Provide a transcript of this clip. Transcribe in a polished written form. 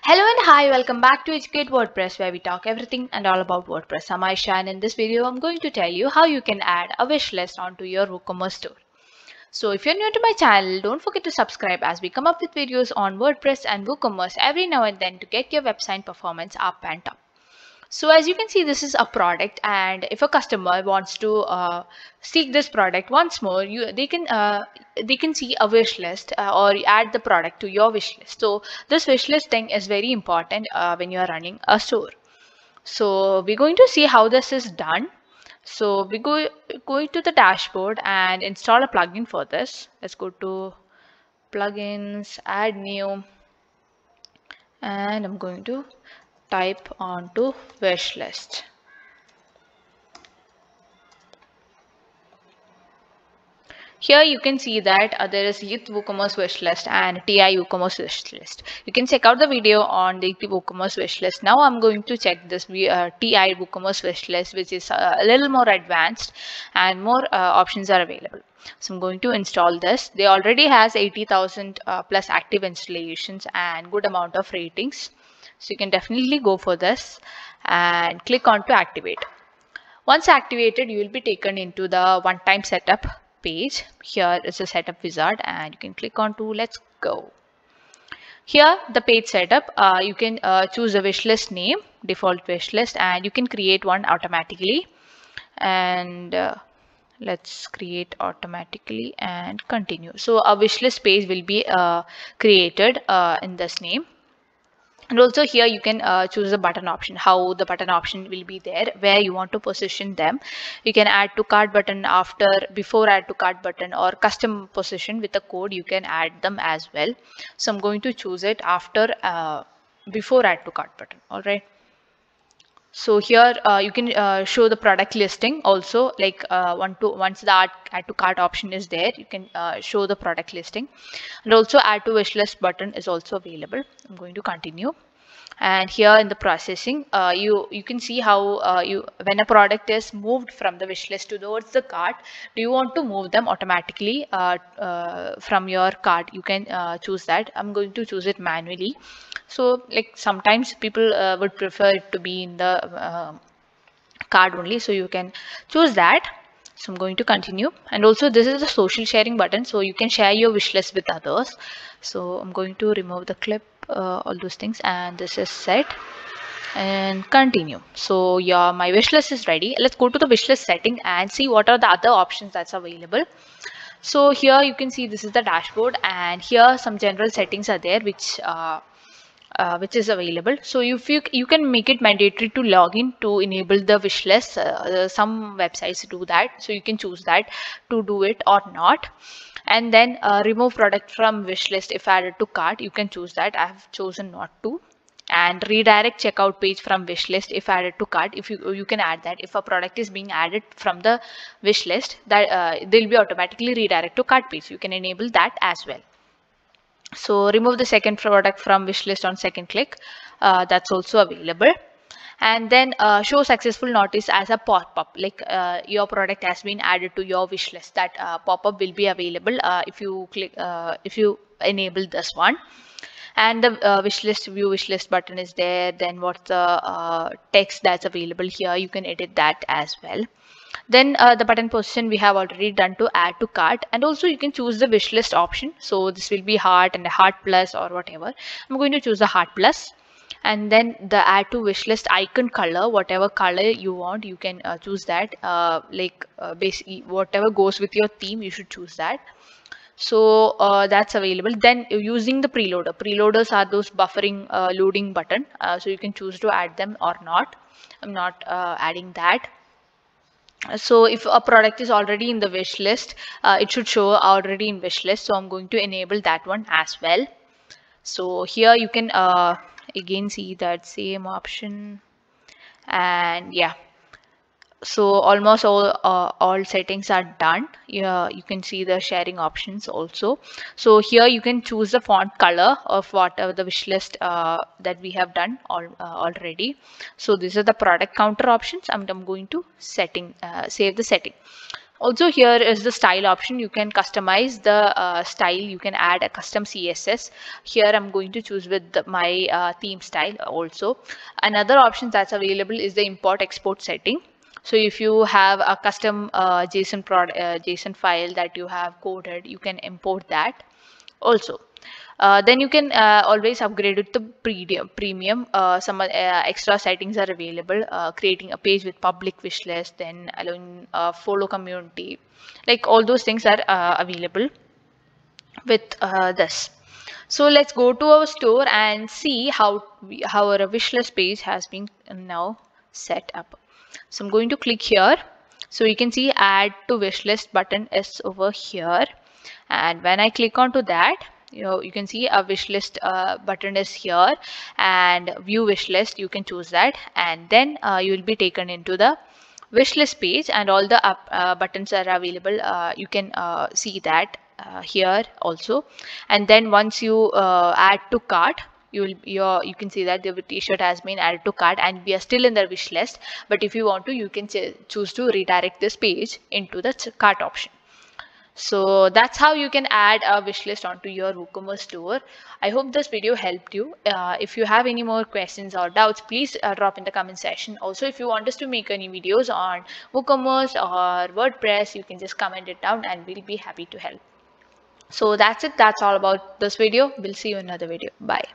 Hello and hi, welcome back to Educate WordPress, where we talk everything and all about WordPress. I'm Aisha, and in this video I'm going to tell you how you can add a wish list onto your WooCommerce store. So if you're new to my channel, don't forget to subscribe as we come up with videos on WordPress and WooCommerce every now and then to get your website performance up and up. So as you can see, this is a product, and if a customer wants to seek this product once more, they can see a wish list or add the product to your wish list. So this wish list thing is very important when you are running a store. So we're going to see how this is done. So we going to the dashboard and install a plugin for this. Let's go to plugins, add new, and I'm going to type onto wish list. Here you can see that there is Youth WooCommerce wishlist and TI WooCommerce wishlist. You can check out the video on the WooCommerce wishlist. Now I'm going to check this TI WooCommerce wishlist, which is a little more advanced and more options are available. So I'm going to install this. They already has 80,000 plus active installations and good amount of ratings. So you can definitely go for this and click on to activate. Once activated, you will be taken into the one-time setup page. Here is a setup wizard and you can click on to let's go. Here the page setup, you can choose a wishlist name, default wishlist, and you can create one automatically. And let's create automatically and continue. So a wishlist page will be created in this name. And also here you can choose the button option, how the button option will be there, where you want to position them. You can add to cart button, before add to cart button, or custom position with a code. You can add them as well. So I'm going to choose it after before add to cart button. All right. So here you can show the product listing also, like once the add to cart option is there, you can show the product listing, and also add to wish list button is also available. I'm going to continue. And here in the processing, you can see how when a product is moved from the wish list towards the cart, do you want to move them automatically from your cart? You can choose that. I'm going to choose it manually. So like sometimes people would prefer it to be in the card only, so you can choose that. So I'm going to continue. And also this is the social sharing button, so you can share your wish list with others. So I'm going to remove the clip, all those things, and this is set and continue. So yeah, my wish list is ready. Let's go to the wish list setting and see what are the other options that's available. So here you can see this is the dashboard, and here some general settings are there which is available. So if you can make it mandatory to log in to enable the wish list. Some websites do that, so you can choose that to do it or not. And then remove product from wish list if added to cart, you can choose that. I have chosen not to. And redirect checkout page from wish list if added to cart, if you can add that. If a product is being added from the wish list, that they'll be automatically redirect to cart page. You can enable that as well. So remove the second product from wish list on second click, that's also available. And then show successful notice as a pop-up, like your product has been added to your wish list. That pop-up will be available if you click if you enable this one. And the view wish list button is there. Then what's the text that's available here, you can edit that as well. Then the button position we have already done to add to cart, and also you can choose the wish list option. So this will be heart and a heart plus or whatever. I'm going to choose the heart plus. And then the add to wish list icon color, whatever color you want, you can choose that. Basically whatever goes with your theme, you should choose that. So that's available. Then using the preloaders are those buffering loading button, so you can choose to add them or not. I'm not adding that. So if a product is already in the wish list, it should show already in wish list, so I'm going to enable that one as well. So here you can again see that same option, and yeah, so almost all settings are done. You can see the sharing options also. So here you can choose the font color of whatever the wish list that we have done already. So these are the product counter options. I'm going to save the setting. Also, here is the style option. You can customize the style. You can add a custom CSS. Here I'm going to choose with my theme style also. Another option that's available is the import export setting. So if you have a custom JSON file that you have coded, you can import that also. Then you can always upgrade it to premium. Some extra settings are available, creating a page with public wish list, then allowing follow community, like all those things are available with this. So let's go to our store and see how our wish list page has been now set up. So I'm going to click here. So you can see add to wish list button is over here, and when I click onto that, you can see a wish list button is here, and view wish list, you can choose that, and then you will be taken into the wish list page, and all the buttons are available. You can see that here also, and then once you add to cart, you can see that the t-shirt has been added to cart and we are still in the wish list. But if you want to, you can choose to redirect this page into the cart option. So that's how you can add a wish list onto your WooCommerce store. I hope this video helped you. If you have any more questions or doubts, please drop in the comment section. Also, if you want us to make any videos on WooCommerce or WordPress, you can just comment it down and we'll be happy to help. So that's it. That's all about this video. We'll see you in another video. Bye.